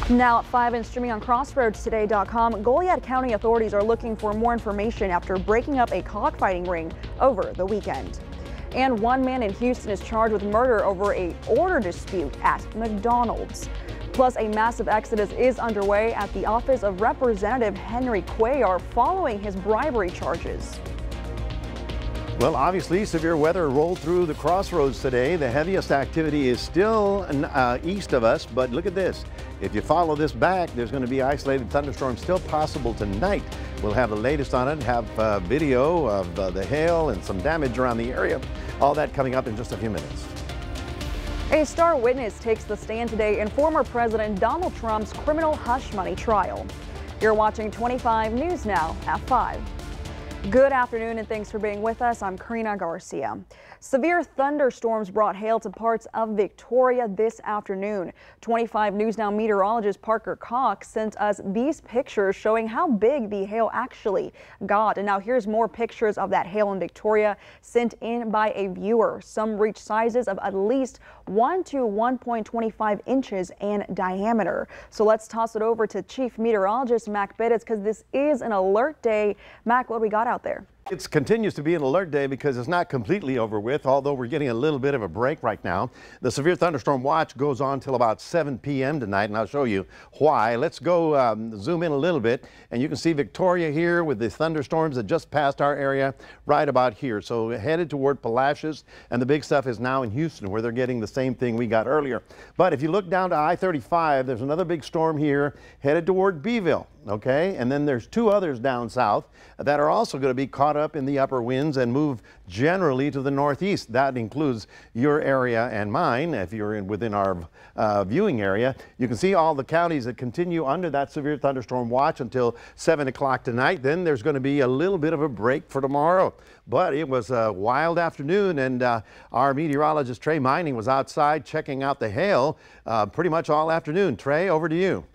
Now at 5 and streaming on crossroadstoday.com, Goliad County authorities are looking for more information after breaking up a cockfighting ring over the weekend. And one man in Houston is charged with murder over an order dispute at McDonald's. Plus, a massive exodus is underway at the office of Representative Henry Cuellar following his bribery charges. Well, obviously, severe weather rolled through the crossroads today. The heaviest activity is still east of us, but look at this. If you follow this back, there's going to be isolated thunderstorms still possible tonight. We'll have the latest on it, have video of the hail and some damage around the area. All that coming up in just a few minutes. A star witness takes the stand today in former President Donald Trump's criminal hush money trial. You're watching 25 News Now at 5. Good afternoon and thanks for being with us. I'm Karina Garcia. Severe thunderstorms brought hail to parts of Victoria this afternoon. 25 News Now meteorologist Parker Cox sent us these pictures showing how big the hail actually got. And now here's more pictures of that hail in Victoria sent in by a viewer. Some reached sizes of at least 1 to 1.25 inches in diameter. So let's toss it over to Chief Meteorologist Mac Bidditz because this is an alert day. Mac, what do we got out there? It continues to be an alert day because it's not completely over with, although we're getting a little bit of a break right now. The severe thunderstorm watch goes on till about 7 p.m. tonight, and I'll show you why. Let's go zoom in a little bit, and you can see Victoria here with the thunderstorms that just passed our area right about here. So headed toward Palacios, and the big stuff is now in Houston, where they're getting the same thing we got earlier. But if you look down to I-35, there's another big storm here headed toward Beeville. Okay, and then there's two others down south that are also going to be caught up in the upper winds and move generally to the northeast. That includes your area and mine. If you're within our viewing area, you can see all the counties that continue under that severe thunderstorm watch until 7 o'clock tonight. Then there's going to be a little bit of a break for tomorrow. But it was a wild afternoon, and our meteorologist Trey Mining was outside checking out the hail pretty much all afternoon. Trey, over to you.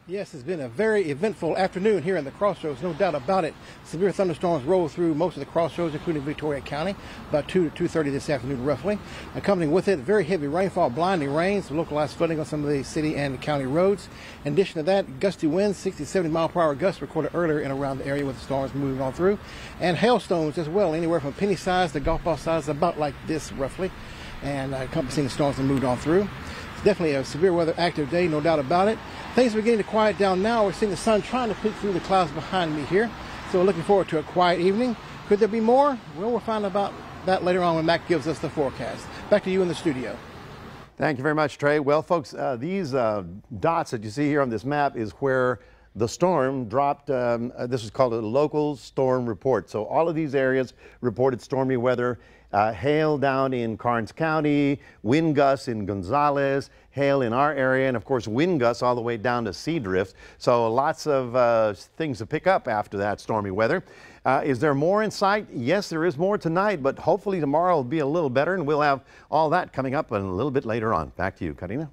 Yes, it's been a very eventful afternoon here in the Crossroads, no doubt about it. Severe thunderstorms rolled through most of the Crossroads, including Victoria County, about 2 to 2:30 this afternoon roughly. Accompanying with it, very heavy rainfall, blinding rains, localized flooding on some of the city and county roads. In addition to that, gusty winds, 60 to 70 mile per hour gusts recorded earlier and around the area with the storms moving on through. And hailstones as well, anywhere from penny size to golf ball size, about like this roughly. And encompassing the storms that moved on through. It's definitely a severe weather active day, no doubt about it. Things are beginning to quiet down now. We're seeing the sun trying to peek through the clouds behind me here. So we're looking forward to a quiet evening. Could there be more? Well, we'll find about that later on when Mac gives us the forecast. Back to you in the studio. Thank you very much, Trey. Well, folks, these dots that you see here on this map is where the storm dropped. This is called a local storm report. So all of these areas reported stormy weather. Hail down in Karnes County, wind gusts in Gonzales, hail in our area, and of course wind gusts all the way down to sea drift. So lots of things to pick up after that stormy weather. Is there more in sight? Yes, there is more tonight, but hopefully tomorrow will be a little better, and we'll have all that coming up a little bit later on. Back to you, Karina.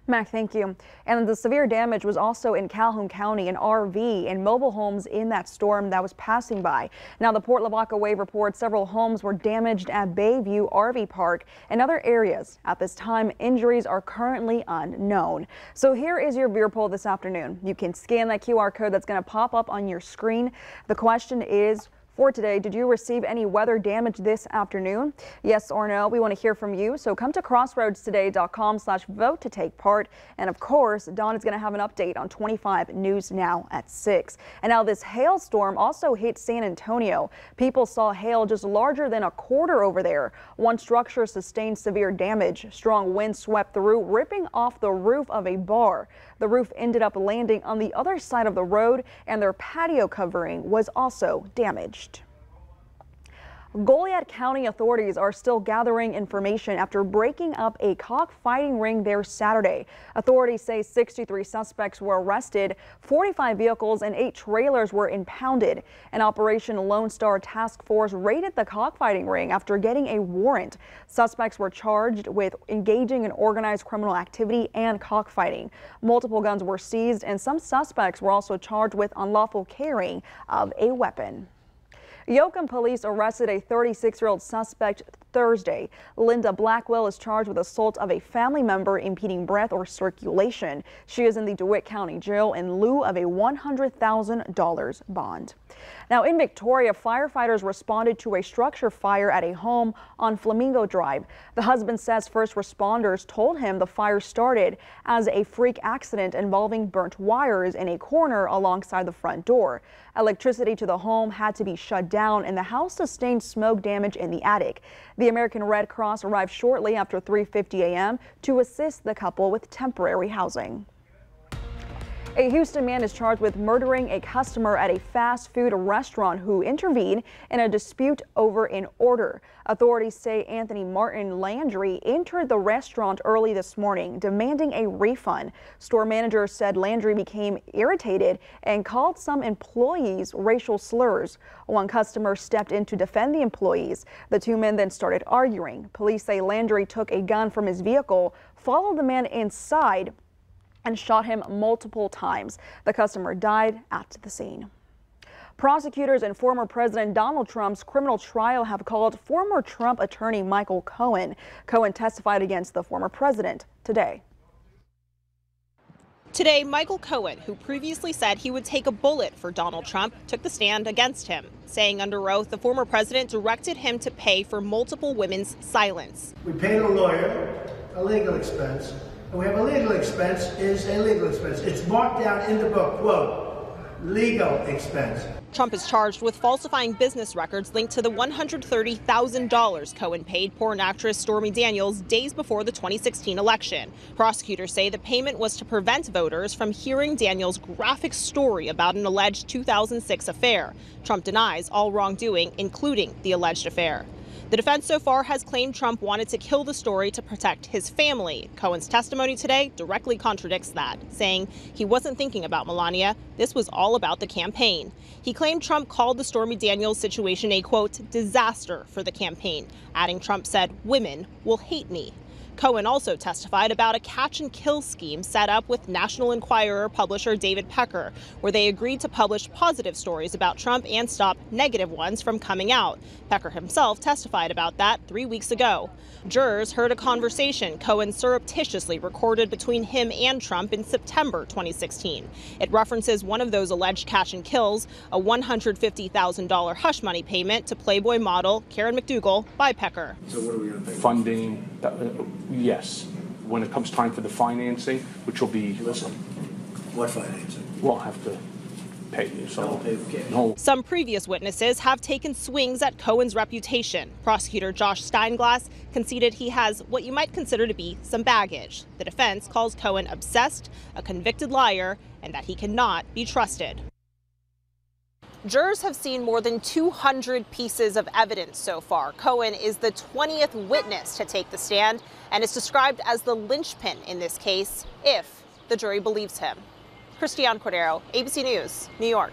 Mac, thank you. And the severe damage was also in Calhoun County, an RV and mobile homes in that storm that was passing by. Now, the Port Lavaca Wave reports several homes were damaged at Bayview RV Park and other areas. At this time, injuries are currently unknown. So here is your viewer poll this afternoon. You can scan that QR code that's going to pop up on your screen. The question is, for today, did you receive any weather damage this afternoon? Yes or no? We want to hear from you. So come to crossroadstoday.com/vote to take part. And of course, Dawn is going to have an update on 25 News Now at 6. And now this hailstorm also hit San Antonio. People saw hail just larger than a quarter over there. One structure sustained severe damage. Strong winds swept through, ripping off the roof of a bar. The roof ended up landing on the other side of the road, and their patio covering was also damaged. Goliad County authorities are still gathering information after breaking up a cockfighting ring there Saturday. Authorities say 63 suspects were arrested, 45 vehicles and 8 trailers were impounded. An Operation Lone Star task force raided the cockfighting ring after getting a warrant. Suspects were charged with engaging in organized criminal activity and cockfighting. Multiple guns were seized, and some suspects were also charged with unlawful carrying of a weapon. Yoakum police arrested a 36-year-old suspect Thursday. Linda Blackwell is charged with assault of a family member impeding breath or circulation. She is in the DeWitt County Jail in lieu of a $100,000 bond. Now in Victoria, firefighters responded to a structure fire at a home on Flamingo Drive. The husband says first responders told him the fire started as a freak accident involving burnt wires in a corner alongside the front door. Electricity to the home had to be shut down and the house sustained smoke damage in the attic. The American Red Cross arrived shortly after 3:50 a.m. to assist the couple with temporary housing. A Houston man is charged with murdering a customer at a fast food restaurant who intervened in a dispute over an order. Authorities say Anthony Martin Landry entered the restaurant early this morning, demanding a refund. Store manager said Landry became irritated and called some employees racial slurs. One customer stepped in to defend the employees. The two men then started arguing. Police say Landry took a gun from his vehicle, followed the man inside, and shot him multiple times. The customer died at the scene. Prosecutors in former President Donald Trump's criminal trial have called former Trump attorney Michael Cohen. Cohen testified against the former president today. Today, Michael Cohen, who previously said he would take a bullet for Donald Trump, took the stand against him, saying under oath the former president directed him to pay for multiple women's silence. We paid a lawyer a legal expense. And we have a legal expense is a legal expense. It's marked down in the book, quote, legal expense. Trump is charged with falsifying business records linked to the $130,000 Cohen paid porn actress Stormy Daniels days before the 2016 election. Prosecutors say the payment was to prevent voters from hearing Daniels' graphic story about an alleged 2006 affair. Trump denies all wrongdoing, including the alleged affair. The defense so far has claimed Trump wanted to kill the story to protect his family. Cohen's testimony today directly contradicts that, saying he wasn't thinking about Melania. This was all about the campaign. He claimed Trump called the Stormy Daniels situation a, quote, disaster for the campaign, adding Trump said, women will hate me. Cohen also testified about a catch-and-kill scheme set up with National Enquirer publisher David Pecker, where they agreed to publish positive stories about Trump and stop negative ones from coming out. Pecker himself testified about that 3 weeks ago. Jurors heard a conversation Cohen surreptitiously recorded between him and Trump in September 2016. It references one of those alleged catch-and-kills, a $150,000 hush money payment to Playboy model Karen McDougal by Pecker. So what are we going to pay? Funding. Yes, when it comes time for the financing, which will be. Listen, what financing? We'll have to pay you. So no. Some previous witnesses have taken swings at Cohen's reputation. Prosecutor Josh Steinglass conceded he has what you might consider to be some baggage. The defense calls Cohen obsessed, a convicted liar, and that he cannot be trusted. Jurors have seen more than 200 pieces of evidence so far. Cohen is the 20th witness to take the stand and is described as the linchpin in this case, if the jury believes him. Christiane Cordero, ABC News, New York.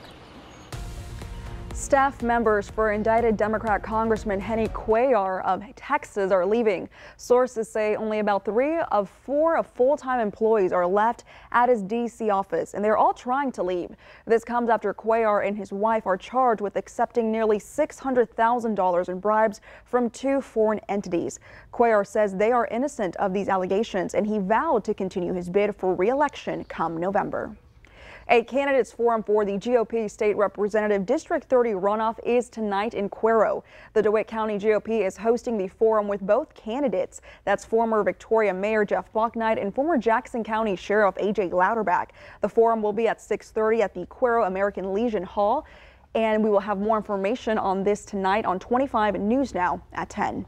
Staff members for indicted Democrat Congressman Henny Cuellar of Texas are leaving. Sources say only about 3 of 4 full-time employees are left at his D.C. office, and they're all trying to leave. This comes after Cuellar and his wife are charged with accepting nearly $600,000 in bribes from 2 foreign entities. Cuellar says they are innocent of these allegations, and he vowed to continue his bid for re-election come November. A candidates forum for the GOP State Representative District 30 runoff is tonight in Cuero. The DeWitt County GOP is hosting the forum with both candidates. That's former Victoria Mayor Jeff Bouknight and former Jackson County Sheriff A.J. Louderback. The forum will be at 6:30 at the Cuero American Legion Hall, and we will have more information on this tonight on 25 News Now at 10.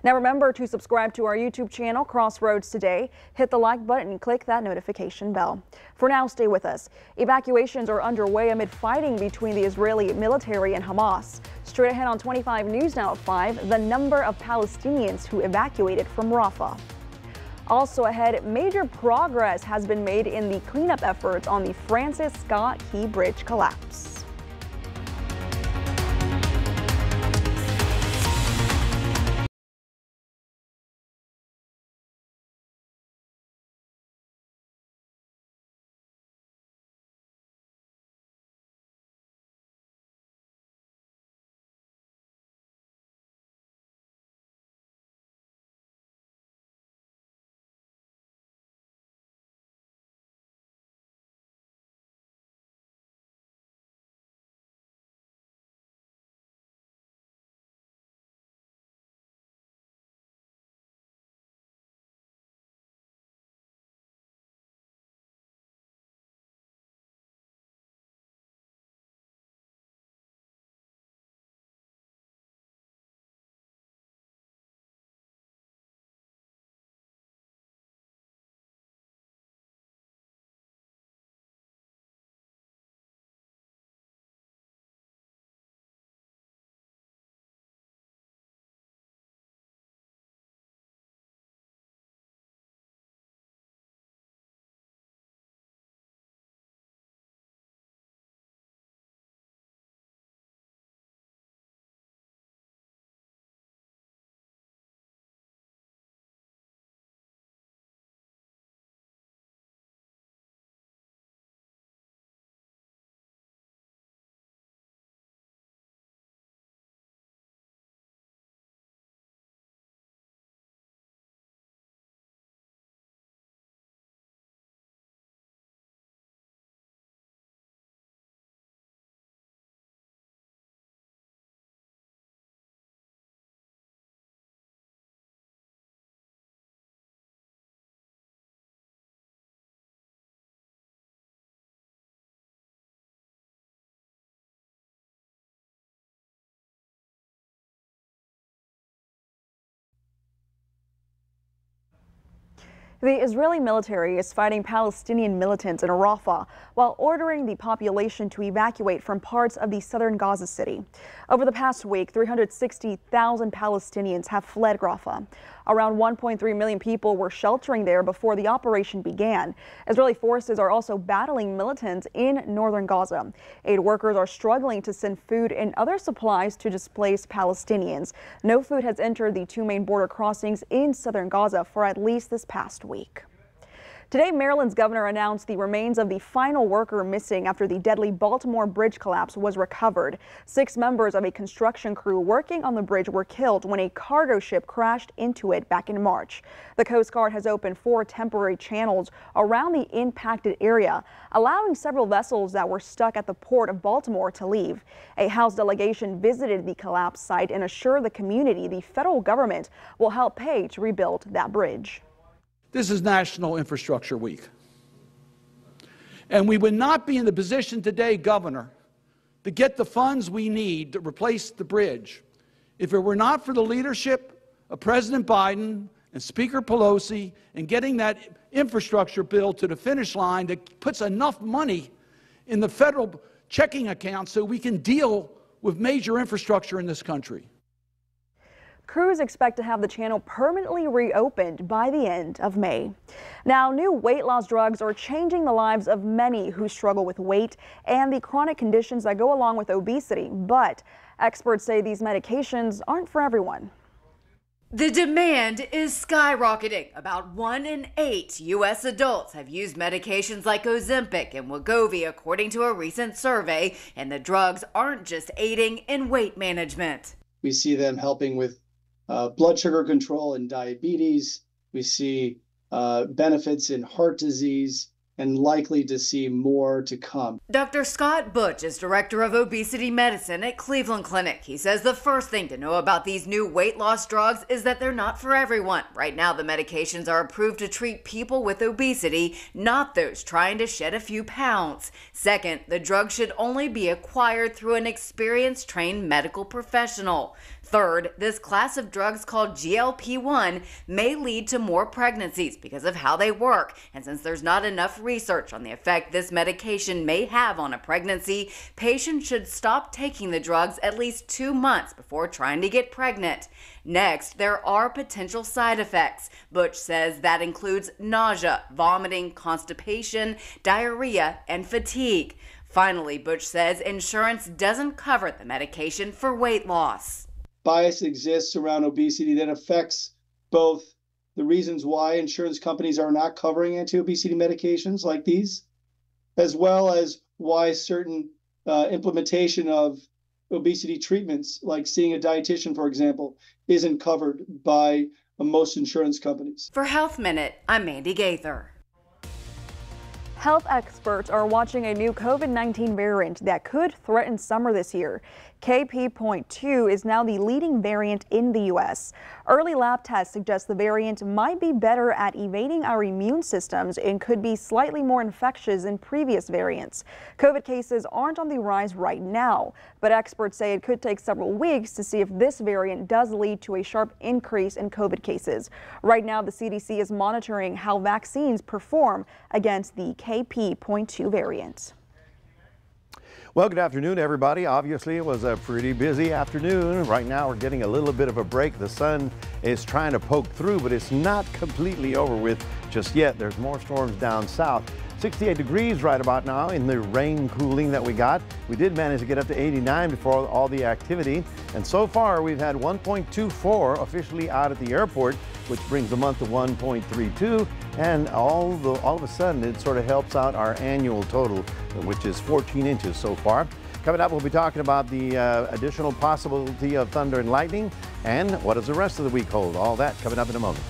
Now remember to subscribe to our YouTube channel, Crossroads Today. Hit the like button and click that notification bell. For now, stay with us. Evacuations are underway amid fighting between the Israeli military and Hamas. Straight ahead on 25 News Now at 5, the number of Palestinians who evacuated from Rafah. Also ahead, major progress has been made in the cleanup efforts on the Francis Scott Key Bridge collapse. The Israeli military is fighting Palestinian militants in Rafah while ordering the population to evacuate from parts of the southern Gaza city. Over the past week, 360,000 Palestinians have fled Rafah. Around 1.3 million people were sheltering there before the operation began. Israeli forces are also battling militants in northern Gaza. Aid workers are struggling to send food and other supplies to displaced Palestinians. No food has entered the two main border crossings in southern Gaza for at least this past week. Today, Maryland's governor announced the remains of the final worker missing after the deadly Baltimore bridge collapse was recovered. 6 members of a construction crew working on the bridge were killed when a cargo ship crashed into it back in March. The Coast Guard has opened 4 temporary channels around the impacted area, allowing several vessels that were stuck at the port of Baltimore to leave. A House delegation visited the collapse site and assured the community the federal government will help pay to rebuild that bridge. This is National Infrastructure Week. And we would not be in the position today, Governor, to get the funds we need to replace the bridge if it were not for the leadership of President Biden and Speaker Pelosi in getting that infrastructure bill to the finish line that puts enough money in the federal checking account so we can deal with major infrastructure in this country. Crews expect to have the channel permanently reopened by the end of May. Now, new weight loss drugs are changing the lives of many who struggle with weight and the chronic conditions that go along with obesity. But experts say these medications aren't for everyone. The demand is skyrocketing. About 1 in 8 U.S. adults have used medications like Ozempic and Wegovy, according to a recent survey, and the drugs aren't just aiding in weight management. We see them helping with blood sugar control and diabetes. We see benefits in heart disease and likely to see more to come. Dr. Scott Butch is director of obesity medicine at Cleveland Clinic. He says the first thing to know about these new weight loss drugs is that they're not for everyone. Right now, the medications are approved to treat people with obesity, not those trying to shed a few pounds. Second, the drug should only be acquired through an experienced, trained medical professional. Third, this class of drugs called GLP-1 may lead to more pregnancies because of how they work. And since there's not enough research on the effect this medication may have on a pregnancy, patients should stop taking the drugs at least 2 months before trying to get pregnant. Next, there are potential side effects. Butch says that includes nausea, vomiting, constipation, diarrhea, and fatigue. Finally, Butch says insurance doesn't cover the medication for weight loss. Bias exists around obesity that affects both the reasons why insurance companies are not covering anti-obesity medications like these, as well as why certain implementation of obesity treatments, like seeing a dietitian, for example, isn't covered by most insurance companies. For Health Minute, I'm Mandy Gaither. Health experts are watching a new COVID-19 variant that could threaten summer this year. KP.2 is now the leading variant in the U.S. Early lab tests suggest the variant might be better at evading our immune systems and could be slightly more infectious than previous variants. COVID cases aren't on the rise right now, but experts say it could take several weeks to see if this variant does lead to a sharp increase in COVID cases. Right now, the CDC is monitoring how vaccines perform against the KP.2 variant. Well, good afternoon, everybody. Obviously, it was a pretty busy afternoon. Right now, we're getting a little bit of a break. The sun is trying to poke through, but it's not completely over with just yet. There's more storms down south. 68 degrees right about now in the rain cooling that we got. We did manage to get up to 89 before all the activity. And so far, we've had 1.24 officially out at the airport, which brings the month to 1.32. And all of a sudden, it sort of helps out our annual total, which is 14 inches so far. Coming up, we'll be talking about the additional possibility of thunder and lightning and what does the rest of the week hold. All that coming up in a moment.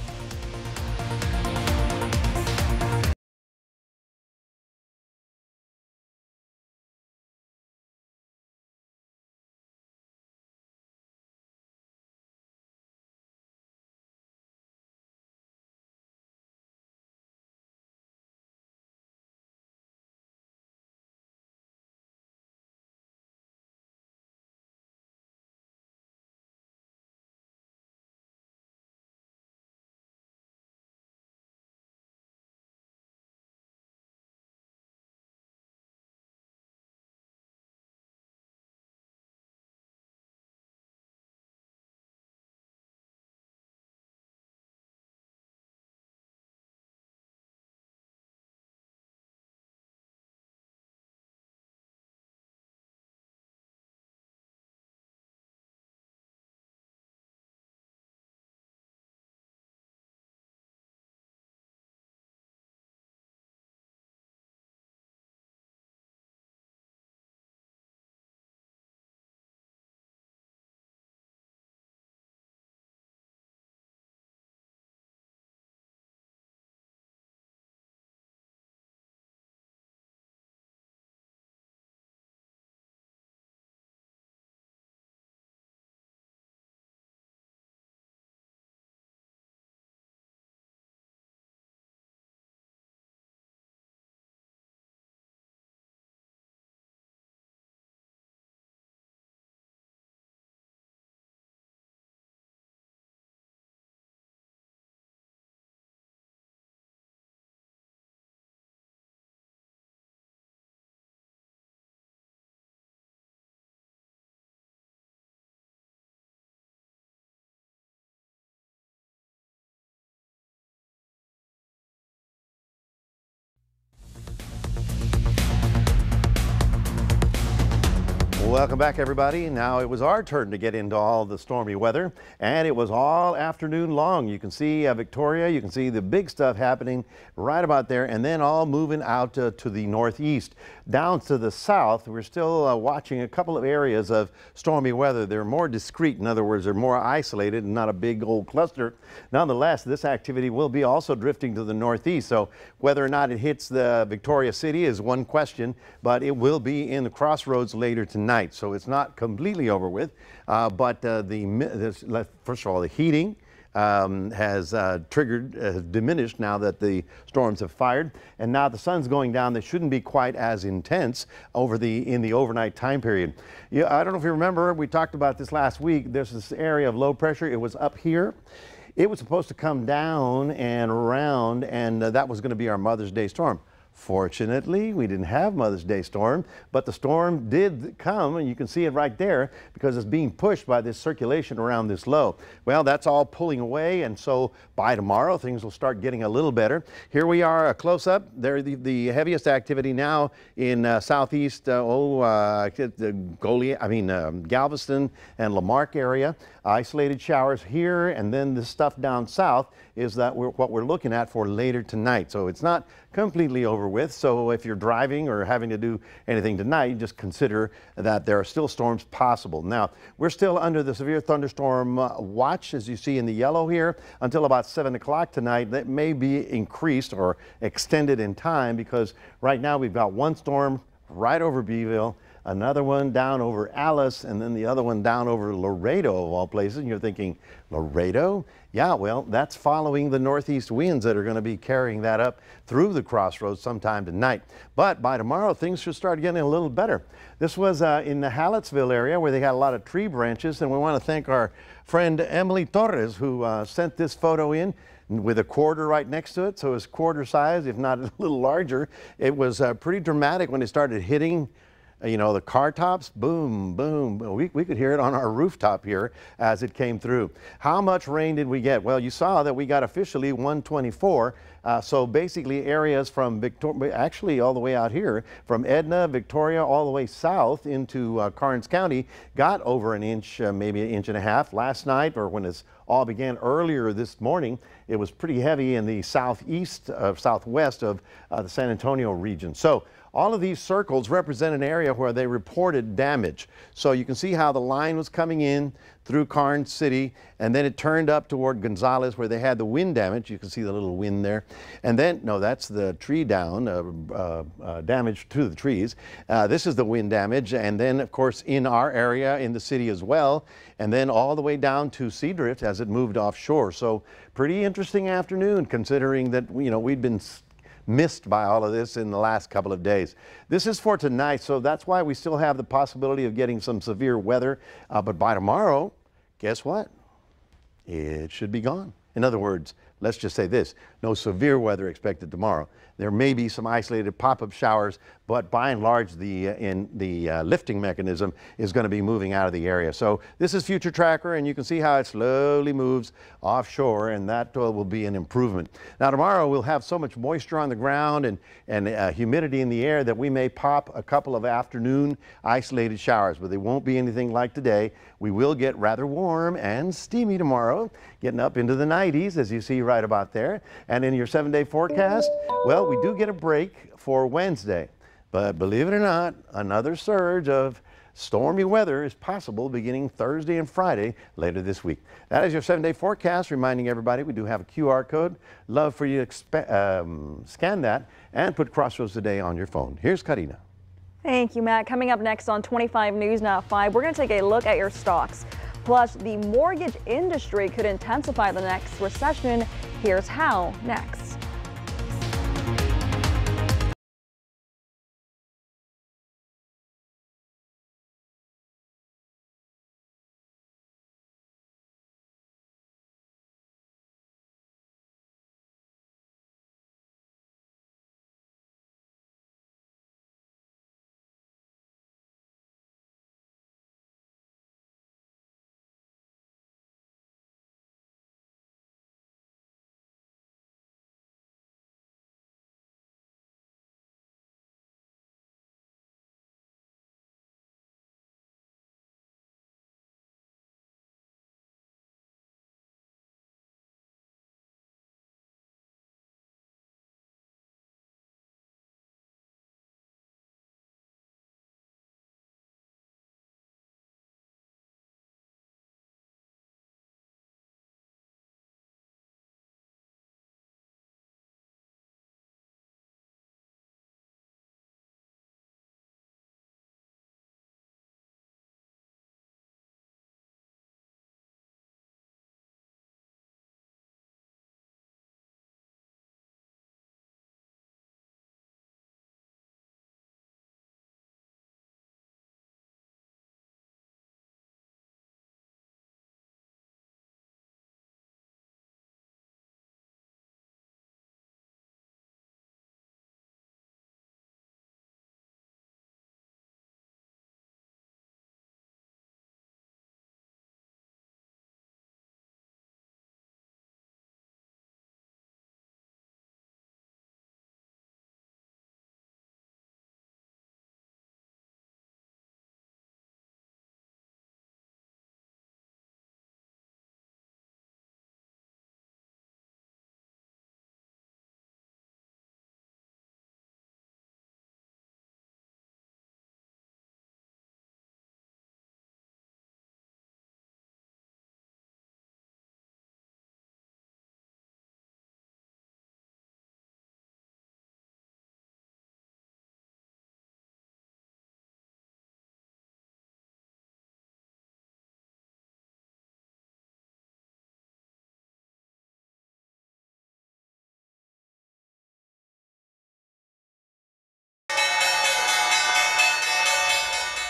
Welcome back, everybody. Now it was our turn to get into all the stormy weather, and it was all afternoon long. You can see Victoria, you can see the big stuff happening right about there, and then all moving out to the northeast. Down to the south, we're still watching a couple of areas of stormy weather. They're more discrete. In other words, they're more isolated and not a big old cluster. Nonetheless, this activity will be also drifting to the northeast, so whether or not it hits the Victoria City is one question, but it will be in the crossroads later tonight. So it's not completely over with, but first of all, the heating has diminished now that the storms have fired, and now the sun's going down. They shouldn't be quite as intense in the overnight time period. Yeah, I don't know if you remember, we talked about this last week. There's this area of low pressure. It was up here. It was supposed to come down and around, and that was going to be our Mother's Day storm. Fortunately, we didn't have Mother's Day storm, but the storm did come, and you can see it right there because it's being pushed by this circulation around this low. Well, that's all pulling away, and so by tomorrow, things will start getting a little better. Here we are, a close-up. There, the heaviest activity now in southeast Galveston and Lamarck area. Isolated showers here, and then the stuff down south is what we're looking at for later tonight. So it's not completely over with. So if you're driving or having to do anything tonight, just consider that there are still storms possible. Now, we're still under the severe thunderstorm watch, as you see in the yellow here, until about 7 o'clock tonight. That may be increased or extended in time because right now we've got one storm right over Beeville, another one down over Alice, and then the other one down over Laredo, of all places. And you're thinking, Laredo? Yeah, well, that's following the northeast winds that are going to be carrying that up through the crossroads sometime tonight. But by tomorrow, things should start getting a little better. This was in the Hallettsville area where they got a lot of tree branches, and we want to thank our friend Emily Torres who sent this photo in with a quarter right next to it, so it's quarter size, if not a little larger. It was pretty dramatic when it started hitting the car tops. Boom, boom. We could hear it on our rooftop here as it came through. How much rain did we get? Well, you saw that we got officially 124. So basically areas from Victoria, actually all the way out here, from Edna, Victoria, all the way south into Karnes County, got over an inch, maybe an inch and a half. Last night, or when this all began earlier this morning, it was pretty heavy in the southwest of the San Antonio region. So all of these circles represent an area where they reported damage. So you can see how the line was coming in through Karnes City, and then it turned up toward Gonzales where they had the wind damage. You can see the little wind there. And then, no, that's the tree down, damage to the trees. This is the wind damage. And then, of course, in our area, in the city as well, and then all the way down to Seadrift as it moved offshore. So pretty interesting afternoon considering that, we'd been missed by all of this in the last couple of days. This is for tonight, so that's why we still have the possibility of getting some severe weather. But by tomorrow, guess what? It should be gone. In other words, let's just say this, no severe weather expected tomorrow. There may be some isolated pop-up showers, but by and large, the lifting mechanism is going to be moving out of the area. So this is Future Tracker, and you can see how it slowly moves offshore, and that will be an improvement. Now tomorrow, we'll have so much moisture on the ground and humidity in the air that we may pop a couple of afternoon isolated showers, but they won't be anything like today. We will get rather warm and steamy tomorrow, getting up into the 90s, as you see right about there. And in your 7-day forecast, well, we do get a break for Wednesday. But believe it or not, another surge of stormy weather is possible beginning Thursday and Friday later this week. That is your 7-day forecast, reminding everybody we do have a QR code. Love for you to scan that and put Crossroads Today on your phone. Here's Karina. Thank you, Matt. Coming up next on 25 News Now at 5, we're going to take a look at your stocks. Plus, the mortgage industry could intensify the next recession. Here's how next.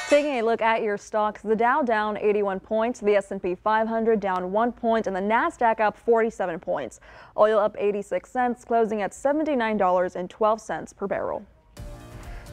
Taking a look at your stocks, the Dow down 81 points, the S&P 500 down 1 point, and the Nasdaq up 47 points. Oil up 86 cents, closing at $79.12 per barrel.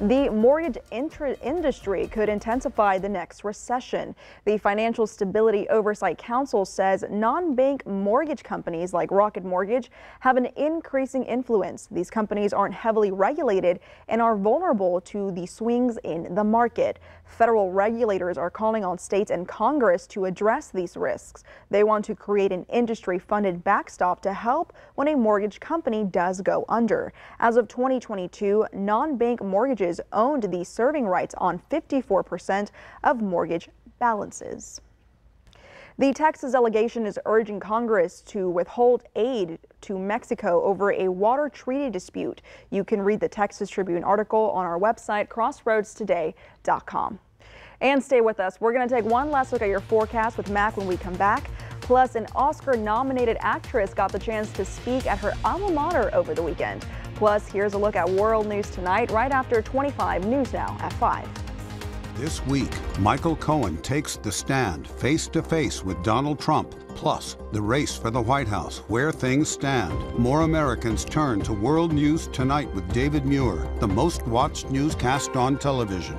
The mortgage industry could intensify the next recession. The Financial Stability Oversight Council says non-bank mortgage companies like Rocket Mortgage have an increasing influence. These companies aren't heavily regulated and are vulnerable to the swings in the market. Federal regulators are calling on states and Congress to address these risks. They want to create an industry-funded backstop to help when a mortgage company does go under. As of 2022, non-bank mortgages owned the serving rights on 54% of mortgage balances. The Texas delegation is urging Congress to withhold aid to Mexico over a water treaty dispute. You can read the Texas Tribune article on our website, crossroadstoday.com. And stay with us. We're going to take one last look at your forecast with Mac when we come back. Plus, an Oscar-nominated actress got the chance to speak at her alma mater over the weekend. Plus, here's a look at world news tonight, right after 25 News Now at 5. This week, Michael Cohen takes the stand face-to-face with Donald Trump. Plus, the race for the White House, where things stand. More Americans turn to World News Tonight with David Muir, the most-watched newscast on television.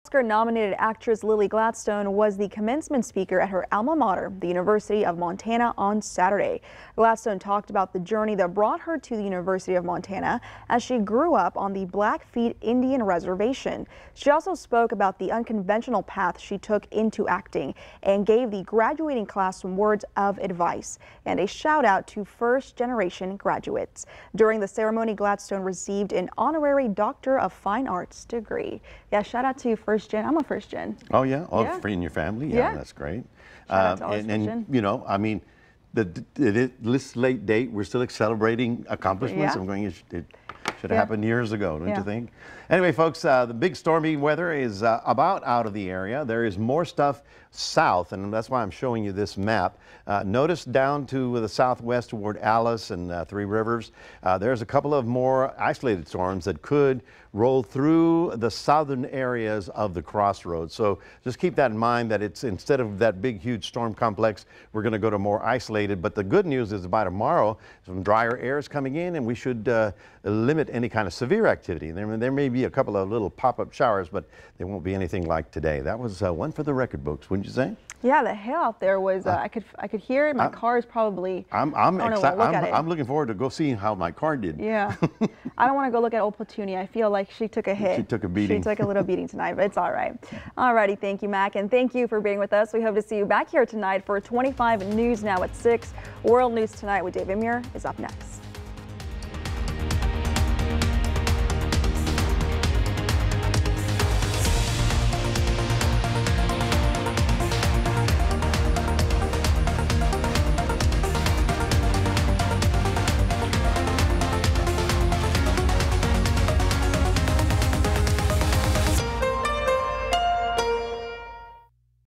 Oscar-nominated actress Lily Gladstone was the commencement speaker at her alma mater, the University of Montana, on Saturday. Gladstone talked about the journey that brought her to the University of Montana as she grew up on the Blackfeet Indian Reservation. She also spoke about the unconventional path she took into acting and gave the graduating class some words of advice and a shout out to first-generation graduates. During the ceremony, Gladstone received an honorary Doctor of Fine Arts degree. Yeah, shout out to first gen. I'm a first gen. Oh yeah, all yeah. free in your family. Yeah, yeah. That's great. Shout out to all and you know, I mean, this late date, we're still celebrating accomplishments. Yeah. I'm going. It should have happened years ago, don't Yeah. you think? Anyway, folks, the big stormy weather is about out of the area. There is more stuff south, and that's why I'm showing you this map. Notice down to the southwest toward Alice and Three Rivers, there's a couple of more isolated storms that could roll through the southern areas of the crossroads. So just keep that in mind, that it's instead of that big, huge storm complex, we're going to go to more isolated. But the good news is by tomorrow, some drier air is coming in, and we should limit any kind of severe activity. There may be a couple of little pop-up showers, but they won't be anything like today. That was one for the record books, wouldn't you say? Yeah, the hail out there was, I could hear it. My car is probably, I'm looking forward to go seeing how my car did. Yeah. I don't want to go look at old Petunia. I feel like she took a hit. She took a beating. She took a little beating tonight, but it's all right. All righty. Thank you, Mac. And thank you for being with us. We hope to see you back here tonight for 25 News Now at 6. World News Tonight with Dave Emir is up next.